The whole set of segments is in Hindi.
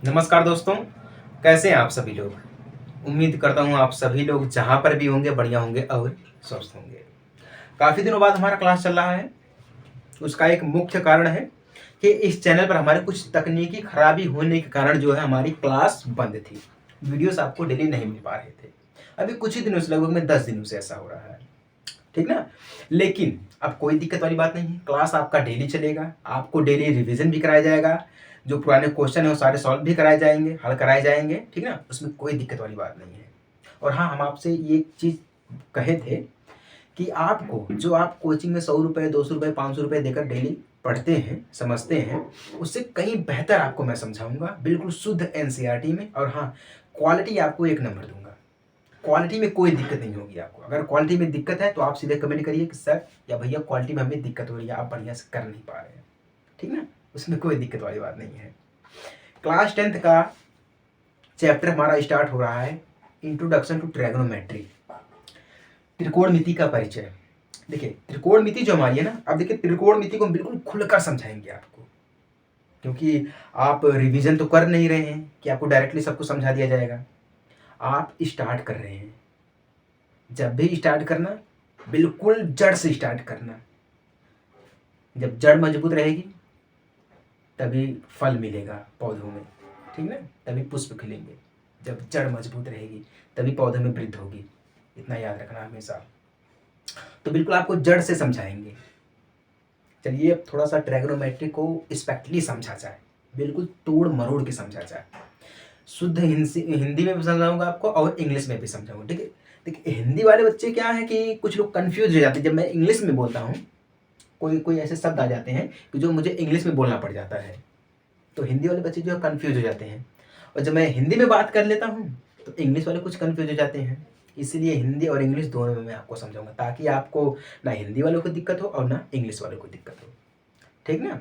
नमस्कार दोस्तों, कैसे हैं आप सभी लोग? उम्मीद करता हूँ आप सभी लोग जहाँ पर भी होंगे बढ़िया होंगे और स्वस्थ होंगे। काफ़ी दिनों बाद हमारा क्लास चल रहा है। उसका एक मुख्य कारण है कि इस चैनल पर हमारे कुछ तकनीकी खराबी होने के कारण जो है हमारी क्लास बंद थी। वीडियोस आपको डेली नहीं मिल पा रहे थे। अभी कुछ ही दिनों से, लगभग में 10 दिनों से ऐसा हो रहा है। ठीक ना? लेकिन अब कोई दिक्कत वाली बात नहीं है। क्लास आपका डेली चलेगा, आपको डेली रिवीजन भी कराया जाएगा। जो पुराने क्वेश्चन है वो सारे सॉल्व भी कराए जाएंगे, हल कराए जाएंगे। ठीक ना? उसमें कोई दिक्कत वाली बात नहीं है। और हाँ, हम आपसे ये चीज़ कहे थे कि आपको जो आप कोचिंग में 100 रुपये, 200 रुपये, 500 रुपये देकर डेली पढ़ते हैं, समझते हैं, उससे कहीं बेहतर आपको मैं समझाऊंगा, बिल्कुल शुद्ध एनसीईआरटी में। और हाँ, क्वालिटी आपको एक नंबर दूंगा। क्वालिटी में कोई दिक्कत नहीं होगी आपको। अगर क्वालिटी में दिक्कत है तो आप सीधे कमेंट करिए कि सर या भैया क्वालिटी में हमें दिक्कत हो रही है, आप बढ़िया से कर नहीं पा रहे हैं। ठीक ना? उसमें कोई दिक्कत वाली बात नहीं है। क्लास 10th का चैप्टर हमारा स्टार्ट हो रहा है, इंट्रोडक्शन टू ट्रिग्नोमेट्री, त्रिकोणमिति का परिचय। देखिए, त्रिकोणमिति जो हमारी है ना, अब देखिए त्रिकोणमिति को हम बिल्कुल खुलकर समझाएंगे आपको, क्योंकि आप रिवीजन तो कर नहीं रहे हैं कि आपको डायरेक्टली सबको समझा दिया जाएगा। आप स्टार्ट कर रहे हैं। जब भी स्टार्ट करना, बिल्कुल जड़ से स्टार्ट करना। जब जड़ मजबूत रहेगी तभी फल मिलेगा पौधों में। ठीक ना? तभी पुष्प खिलेंगे। जब जड़ मजबूत रहेगी तभी पौधे में वृद्धि होगी। इतना याद रखना हमेशा। तो बिल्कुल आपको जड़ से समझाएंगे। चलिए अब थोड़ा सा ट्रिग्नोमेट्री को स्पेक्टली समझा जाए, बिल्कुल तोड़ मरोड़ के समझा जाए। शुद्ध हिंदी में भी समझाऊंगा आपको और इंग्लिश में भी समझाऊंगा। ठीक है? देखिए, हिंदी वाले बच्चे क्या है कि कुछ लोग कंफ्यूज हो जाते हैं जब मैं इंग्लिश में बोलता हूँ। कोई कोई ऐसे शब्द आ जाते हैं कि जो मुझे इंग्लिश में बोलना पड़ जाता है, तो हिंदी वाले बच्चे जो है कंफ्यूज हो जाते हैं। और जब मैं हिंदी में बात कर लेता हूँ तो इंग्लिश वाले कुछ कंफ्यूज हो जाते हैं। इसलिए हिंदी और इंग्लिश दोनों में मैं आपको समझाऊंगा, ताकि आपको ना हिंदी वालों को दिक्कत हो और ना इंग्लिश वालों को दिक्कत हो। ठीक ना?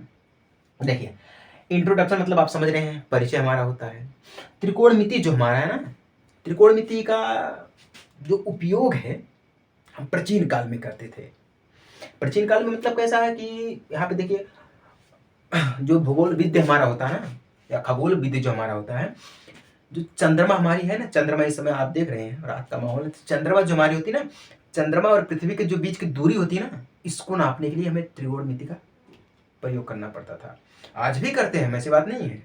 देखिए, इंट्रोडक्शन मतलब आप समझ रहे हैं, परिचय हमारा होता है। त्रिकोणमिति जो हमारा है ना, त्रिकोणमिति का जो उपयोग है हम प्राचीन काल में करते थे। प्राचीन काल में मतलब कैसा है कि यहाँ पे देखिए, जो भूगोल विद्य हमारा होता है ना, या खगोल विद्य जो हमारा होता है, जो चंद्रमा हमारी है ना, चंद्रमा इस समय आप देख रहे हैं रात का माहौल है, तो चंद्रमा जो हमारी होती है ना, चंद्रमा और पृथ्वी के जो बीच की दूरी होती है ना, इसको नापने के लिए हमें त्रिकोणमिति का प्रयोग करना पड़ता था। आज भी करते हैं, ऐसी बात नहीं है,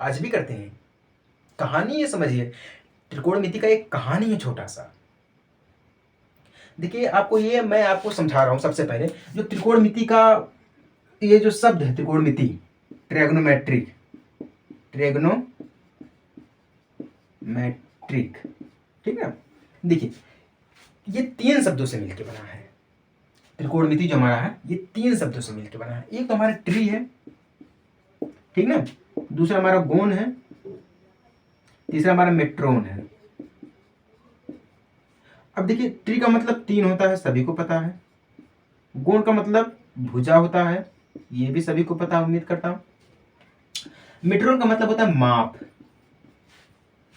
आज भी करते हैं। कहानी है, समझिए, त्रिकोणमिति का एक कहानी है छोटा सा। देखिए, आपको ये मैं आपको समझा रहा हूं। सबसे पहले जो त्रिकोणमिति का ये जो शब्द है, त्रिकोणमिति, ट्रिग्नोमेट्रिक, ट्रिग्नोमेट्रिक, ठीक है? देखिए, ये 3 शब्दों से मिलकर बना है। त्रिकोणमिति जो हमारा है ये 3 शब्दों से मिलकर बना है। एक तो हमारा ट्री है, ठीक ना? दूसरा हमारा गोन है, तीसरा हमारा मेट्रोन है। अब देखिए, ट्री का मतलब 3 होता है, सभी को पता है। गोन का मतलब भुजा होता है, ये भी सभी को पता है, उम्मीद करता हूं। मीटरोन का मतलब होता है माप।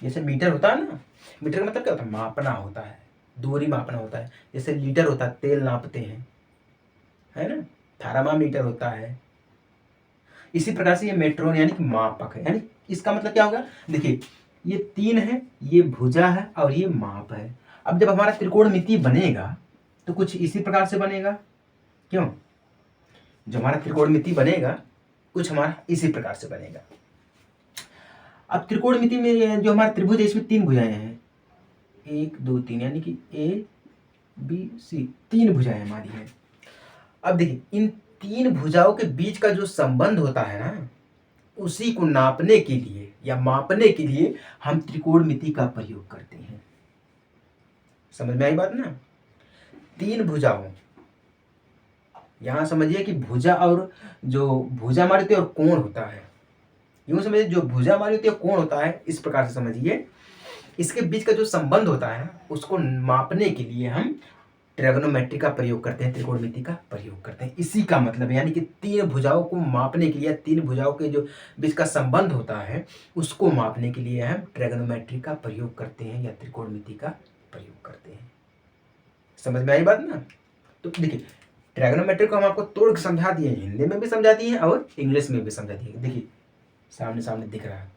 जैसे मीटर होता है ना, मीटर का मतलब क्या होता है? मापना होता है, दूरी मापना होता है। जैसे लीटर होता है, तेल नापते हैं, है ना? थर्मामीटर होता है। इसी प्रकार से ये मेट्रोन यानी कि मापक है। यानी इसका मतलब क्या होगा? देखिए, ये 3 है, ये भुजा है और ये माप है। अब जब हमारा त्रिकोणमिति बनेगा तो कुछ इसी प्रकार से बनेगा। क्यों? जो हमारा त्रिकोणमिति बनेगा कुछ हमारा इसी प्रकार से बनेगा। अब त्रिकोणमिति में जो हमारा त्रिभुज है, इसमें 3 भुजाएं हैं, 1 2 3, यानी कि ए बी सी, 3 भुजाएं हमारी हैं। अब देखिए, इन 3 भुजाओं के बीच का जो संबंध होता है ना, उसी को नापने के लिए या मापने के लिए हम त्रिकोणमिति का प्रयोग करते हैं। समझ में आई बात ना? 3 भुजाओं, यहां समझिए कि भुजा और जो भुजा हमारी होती है और कोण होता है, यूं समझिए, जो भुजा हमारी होती है कोण होता है, इस प्रकार से समझिए। इसके बीच का जो संबंध होता है उसको मापने के लिए हम ट्रिग्नोमेट्री का प्रयोग करते हैं, त्रिकोणमिति का प्रयोग करते हैं। इसी का मतलब है, यानी कि 3 भुजाओं को मापने के लिए, 3 भुजाओं के जो बीच का संबंध होता है उसको मापने के लिए हम ट्रिग्नोमेट्री का प्रयोग करते हैं या त्रिकोणमिति का प्रयोग करते हैं। समझ में आई बात ना? तो देखिए, ट्रिग्नोमेट्री को हम आपको तोड़ के समझा दिए, हिंदी में भी समझा दिए और इंग्लिश में भी समझा दिए। देखिए, सामने सामने दिख रहा है।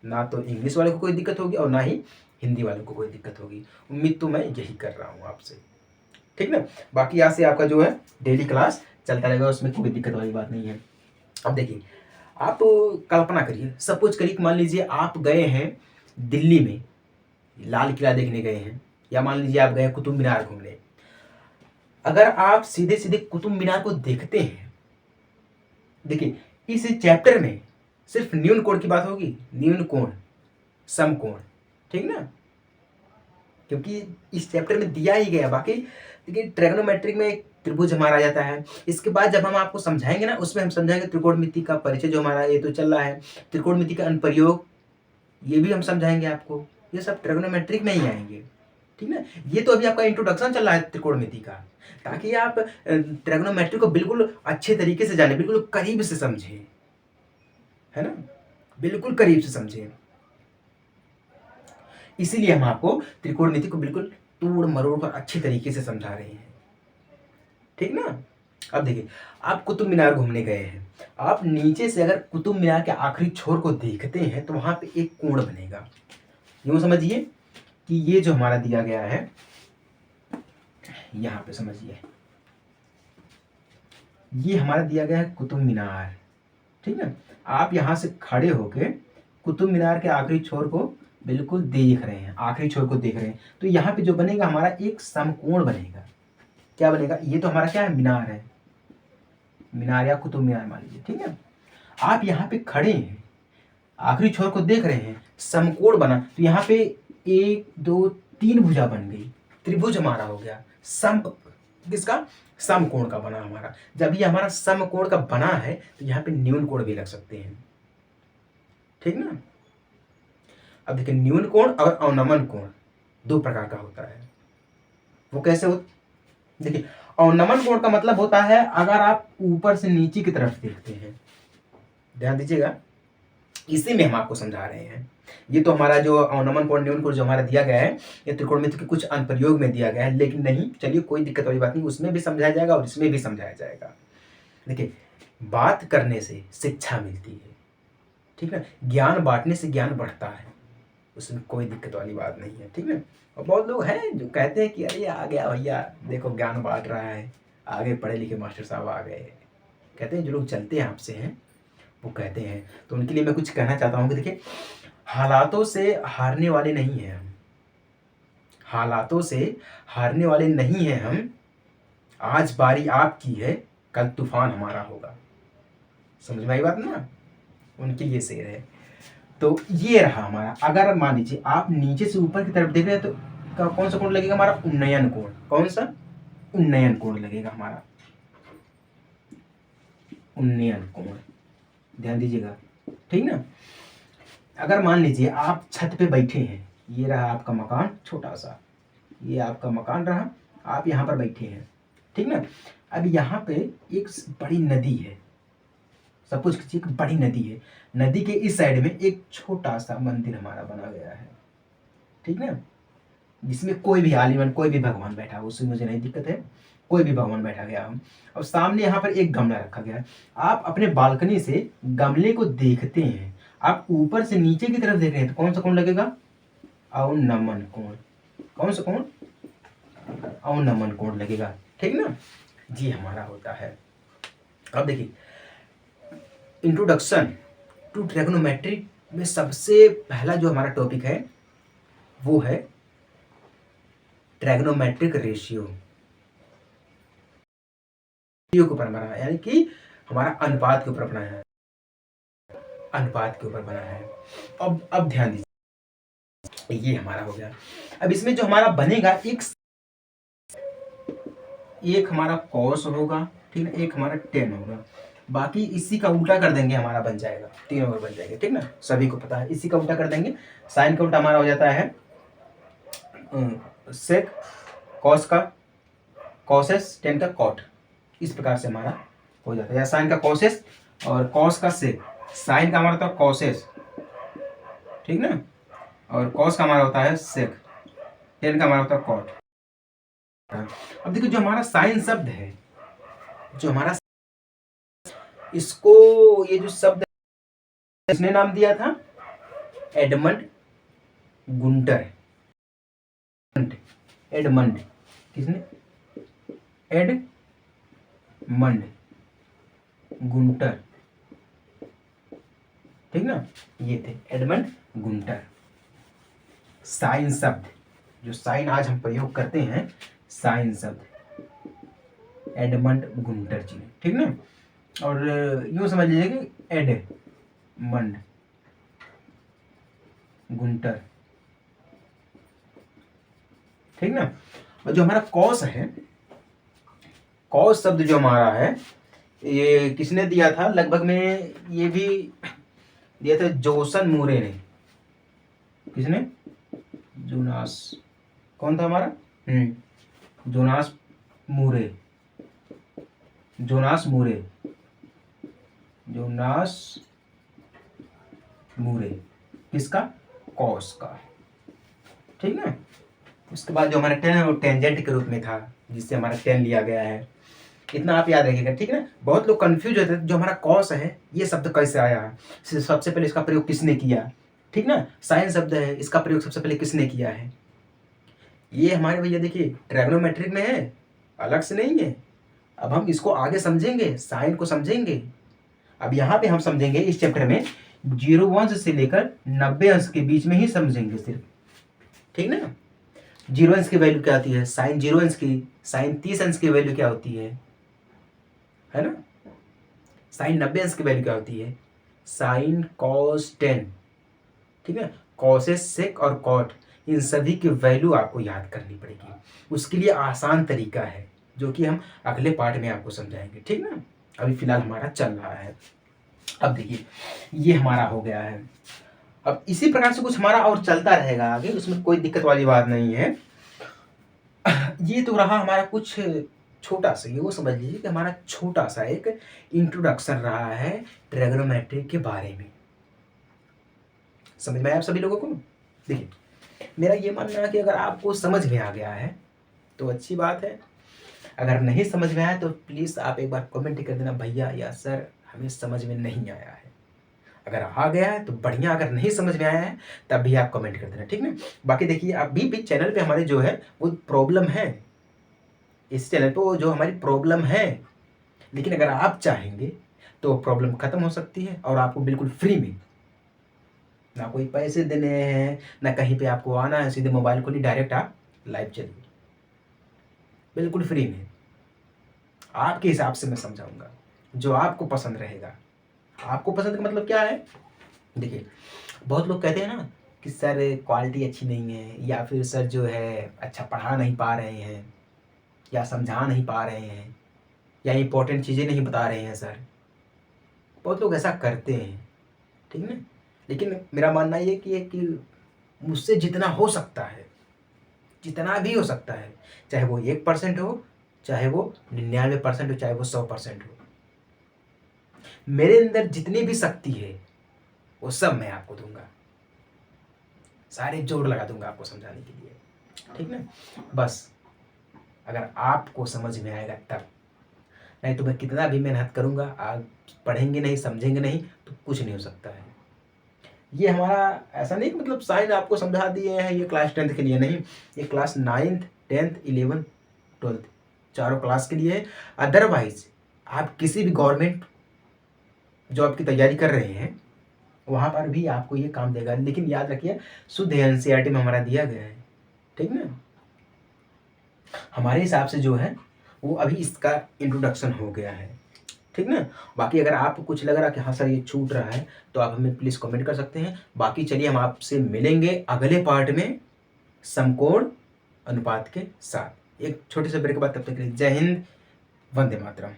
ना तो इंग्लिश वाले को कोई दिक्कत होगी और ना ही हिंदी वालों को कोई दिक्कत होगी। उम्मीद तो मैं यही कर रहा हूँ आपसे, ठीक ना। बाकी यहाँ से आपका जो है डेली क्लास चलता रहेगा, उसमें कोई दिक्कत वाली बात नहीं है। अब देखिए, आप कल्पना करिए, सपोज करिए मान लीजिए आप गए हैं दिल्ली में, लाल किला देखने गए हैं, या मान लीजिए आप गए कुतुब मीनार घूमने। अगर आप सीधे सीधे कुतुब मीनार को देखते हैं, देखिए इस चैप्टर में सिर्फ न्यून कोण की बात होगी, न्यून कोण, समकोण, ठीक ना, क्योंकि इस चैप्टर में दिया ही गया। बाकी देखिए ट्रिग्नोमेट्रिक में एक त्रिभुज हमारा आ जाता है। इसके बाद जब हम आपको समझाएंगे ना, उसमें हम समझाएंगे त्रिकोणमिति का परिचय, जो हमारा ये तो चल रहा है, त्रिकोणमिति का अनुप्रयोग, ये भी हम समझाएंगे आपको। ये सब ट्रिग्नोमेट्रिक में ही आएंगे, ठीक ना। ये तो अभी आपका इंट्रोडक्शन चल रहा है त्रिकोणमिति का, ताकि आप ट्रिग्नोमेट्री को बिल्कुल अच्छे तरीके से जाने, बिल्कुल करीब से समझें, है ना, बिल्कुल करीब से समझें। इसीलिए हम आपको त्रिकोणमिति को बिल्कुल तोड़ मरोड़ कर अच्छे तरीके से समझा रहे हैं, ठीक ना। अब देखिए, आप कुतुब मीनार घूमने गए हैं, आप नीचे से अगर कुतुब मीनार के आखिरी छोर को देखते हैं तो वहां पे एक कोण बनेगा। यूं समझिए कि ये जो हमारा दिया गया है, यहां पे समझिए, ये हमारा दिया गया है कुतुब मीनार, ठीक है। आप यहां से खड़े होके कुतुब मीनार के आखिरी छोर को बिल्कुल देख रहे हैं, आखिरी छोर को देख रहे हैं, तो यहाँ पे जो बनेगा हमारा एक समकोण बनेगा। क्या बनेगा? ये तो हमारा क्या है, मीनार है, मीनार या कुतुब मीनार मान लीजिए, ठीक है। आप यहाँ पे खड़े हैं, आखिरी छोर को देख रहे हैं, समकोण बना, तो यहाँ पे 1 2 3 भुजा बन गई, त्रिभुज हमारा हो गया। सम किसका? समकोण का बना हमारा। जब ये हमारा समकोण का बना है तो यहाँ पे न्यून कोण भी लग सकते हैं, ठीक ना। अब देखिए, न्यून कोण और अवनमन कोण दो प्रकार का होता है। वो कैसे हो? देखिए, अवनमन कोण का मतलब होता है अगर आप ऊपर से नीचे की तरफ देखते हैं, ध्यान दीजिएगा, इसी में हम आपको समझा रहे हैं। ये तो हमारा जो अवनमन कोण न्यून कोण जो हमारा दिया गया है, ये त्रिकोणमिति के कुछ अनुप्रयोग में दिया गया है, लेकिन नहीं, चलिए कोई दिक्कत वाली बात नहीं, उसमें भी समझाया जाएगा और इसमें भी समझाया जाएगा। देखिए, बात करने से शिक्षा मिलती है, ठीक है, ज्ञान बांटने से ज्ञान बढ़ता है, उसमें कोई दिक्कत वाली बात नहीं है, ठीक है। और बहुत लोग हैं जो कहते हैं कि अरे आ गया भैया, देखो ज्ञान बांट रहा है, आगे पढ़े लिखे मास्टर साहब आ गए, कहते हैं जो लोग चलते हैं आपसे हैं वो कहते हैं। तो उनके लिए मैं कुछ कहना चाहता हूँ कि देखिए, हालातों से हारने वाले नहीं हैं हम, हालातों से हारने वाले नहीं हैं हम, आज बारी आपकी है, कल तूफान हमारा होगा। समझ में आई बात ना? उनके लिए शेर है। तो ये रहा हमारा, अगर मान लीजिए आप नीचे से ऊपर की तरफ देख रहे हैं तो कौन सा कोण लगेगा हमारा? उन्नयन कोण। कौन सा? उन्नयन कोण लगेगा हमारा, उन्नयन कोण, ध्यान दीजिएगा, ठीक ना। अगर मान लीजिए आप छत पे बैठे हैं, ये रहा आपका मकान छोटा सा, ये आपका मकान रहा, आप यहाँ पर बैठे हैं, ठीक ना। अब यहाँ पे एक बड़ी नदी है, सपोज कीजिए एक बड़ी नदी है, नदी के इस साइड में एक छोटा सा मंदिर हमारा बना गया है, ठीक ना, जिसमें कोई भी आलिमन, कोई भी भगवान बैठा हो, उससे मुझे नहीं दिक्कत है, कोई भी भगवान बैठा गया हो, और सामने यहाँ पर एक गमला रखा गया है। आप अपने बालकनी से गमले को देखते हैं, आप ऊपर से नीचे की तरफ देख रहे हैं, तो कौन सा कोण लगेगा? अवनमन कोण। कौन सा कोण? अवनमन कोण लगेगा, ठीक ना। जी हमारा होता है। अब देखिए, इंट्रोडक्शन टू ट्रिग्नोमेट्री में सबसे पहला जो हमारा टॉपिक है वो है ट्रिग्नोमेट्रिक रेशियो के ऊपर बना है, यानी कि हमारा अनुपात के ऊपर बना है, अनुपात के ऊपर बना है। अब ध्यान दीजिए, ये हमारा हो गया। अब इसमें जो हमारा बनेगा, एक हमारा कॉस होगा, ठीक है, एक हमारा टेन होगा, बाकी इसी का उल्टा कर देंगे, हमारा बन जाएगा 3 ओवर बन जाएगा, ठीक ना, सभी को पता है, इसी का उल्टा कर देंगे। साइन का उल्टा हमारा हो जाता है सेक, कॉस का कॉसेस, टेन का कॉट, इस प्रकार से हमारा हो जाता है, या साइन का कॉसेस और कॉस का सेक। साइन का हमारा होता है कॉसेस, ठीक ना, और कॉस का हमारा होता है सेक, टेन का हमारा होता है कॉट। अब देखो, जो हमारा साइन शब्द है, जो हमारा इसको, ये जो शब्द इसने नाम दिया था एडमंड गुंटर, एडमंड, किसने? एडमंड गुंटर, ठीक ना, ये थे एडमंड गुंटर। साइन शब्द, जो साइन आज हम प्रयोग करते हैं, साइन शब्द एडमंड गुंटर जी, ठीक ना। और यूं समझ लीजिए कि एडमंड गुंटर, ठीक ना। और जो हमारा कॉस है, कॉस शब्द जो हमारा है, ये किसने दिया था? लगभग में ये भी दिया था जोसन मूरे ने। किसने? जोनास, कौन था हमारा? जोनास मूरे, जोनास मूरे, जोनास मूरे, किसका? कॉस का, ठीक ना। उसके बाद जो हमारा टेन है वो टेंजेंट के रूप में था, जिससे हमारा टेन लिया गया है। इतना आप याद रखिएगा, ठीक है ना। बहुत लोग कंफ्यूज होते हैं, जो हमारा कॉस है ये शब्द कैसे आया, सबसे पहले इसका प्रयोग किसने किया, ठीक ना। साइन शब्द है, इसका प्रयोग सबसे पहले किसने किया है? ये हमारे भैया देखिए ट्रिग्नोमेट्रिक में है, अलग से नहीं है। अब हम इसको आगे समझेंगे, साइन को समझेंगे। अब यहाँ पे हम समझेंगे इस चैप्टर में 0 अंश से लेकर 90 अंश के बीच में ही समझेंगे सिर्फ, ठीक ना। 0 अंश की वैल्यू क्या आती है? साइन 0 अंश की, साइन 30 अंश की वैल्यू क्या होती है ना। साइन 90 अंश की वैल्यू क्या होती है? साइन कॉस 10, ठीक है। कॉसेस, सेक और कॉट, इन सभी की वैल्यू आपको याद करनी पड़ेगी। उसके लिए आसान तरीका है, जो कि हम अगले पार्ट में आपको समझाएंगे, ठीक ना। अभी फिलहाल हमारा चल रहा है। अब देखिए ये हमारा हो गया है। अब इसी प्रकार से कुछ हमारा और चलता रहेगा आगे, उसमें कोई दिक्कत वाली बात नहीं है। ये तो रहा हमारा कुछ छोटा सा, ये वो समझ लीजिए कि हमारा छोटा सा एक इंट्रोडक्शन रहा है ट्रिग्नोमेट्री के बारे में। समझ में आया आप सभी लोगों को? देखिए मेरा ये मानना है कि अगर आपको समझ में आ गया है तो अच्छी बात है, अगर नहीं समझ में आया तो प्लीज़ आप एक बार कमेंट कर देना, भैया या सर हमें समझ में नहीं आया है। अगर आ गया है तो बढ़िया, अगर नहीं समझ में आया है तब भी आप कमेंट कर देना, ठीक ना। बाकी देखिए अभी भी चैनल पे हमारे जो है वो प्रॉब्लम है, इस चैनल पे वो जो हमारी प्रॉब्लम है, लेकिन अगर आप चाहेंगे तो प्रॉब्लम खत्म हो सकती है और आपको बिल्कुल फ्री में, ना कोई पैसे देने हैं, ना कहीं पे आपको आना है, सीधे मोबाइल खोलिए डायरेक्ट आप लाइव चलिए, बिल्कुल फ्री में आपके हिसाब से मैं समझाऊंगा, जो आपको पसंद रहेगा। आपको पसंद का मतलब क्या है? देखिए बहुत लोग कहते हैं ना कि सर क्वालिटी अच्छी नहीं है, या फिर सर जो है अच्छा पढ़ा नहीं पा रहे हैं, या समझा नहीं पा रहे हैं, या इम्पोर्टेंट चीज़ें नहीं बता रहे हैं सर। बहुत लोग ऐसा करते हैं, ठीक ना। लेकिन मेरा मानना ये कि मुझसे जितना हो सकता है, जितना भी हो सकता है, चाहे वो 1% हो, चाहे वो 99% हो, चाहे वो 100% हो, मेरे अंदर जितनी भी शक्ति है वो सब मैं आपको दूंगा, सारे जोड़ लगा दूंगा आपको समझाने के लिए, ठीक ना। बस अगर आपको समझ में आएगा तब, नहीं तो मैं कितना भी मेहनत करूंगा, आप पढ़ेंगे नहीं, समझेंगे नहीं तो कुछ नहीं हो सकता है। ये हमारा ऐसा नहीं कि मतलब साइन आपको समझा दिए हैं ये क्लास 10th के लिए, नहीं, ये class 9th 10th 11th 12th चारों क्लास के लिए है। अदरवाइज आप किसी भी गवर्नमेंट जॉब की तैयारी कर रहे हैं वहाँ पर भी आपको ये काम देगा, लेकिन याद रखिए शुद्ध एनसीईआरटी में हमारा दिया गया है, ठीक ना। हमारे हिसाब से जो है वो अभी इसका इंट्रोडक्शन हो गया है, ठीक ना। बाकी अगर आपको कुछ लग रहा है कि हाँ सर ये छूट रहा है तो आप हमें प्लीज़ कमेंट कर सकते हैं। बाकी चलिए हम आपसे मिलेंगे अगले पार्ट में समकोण अनुपात के साथ, एक छोटे से ब्रेक के बाद। तब तक के लिए जय हिंद, वंदे मातरम।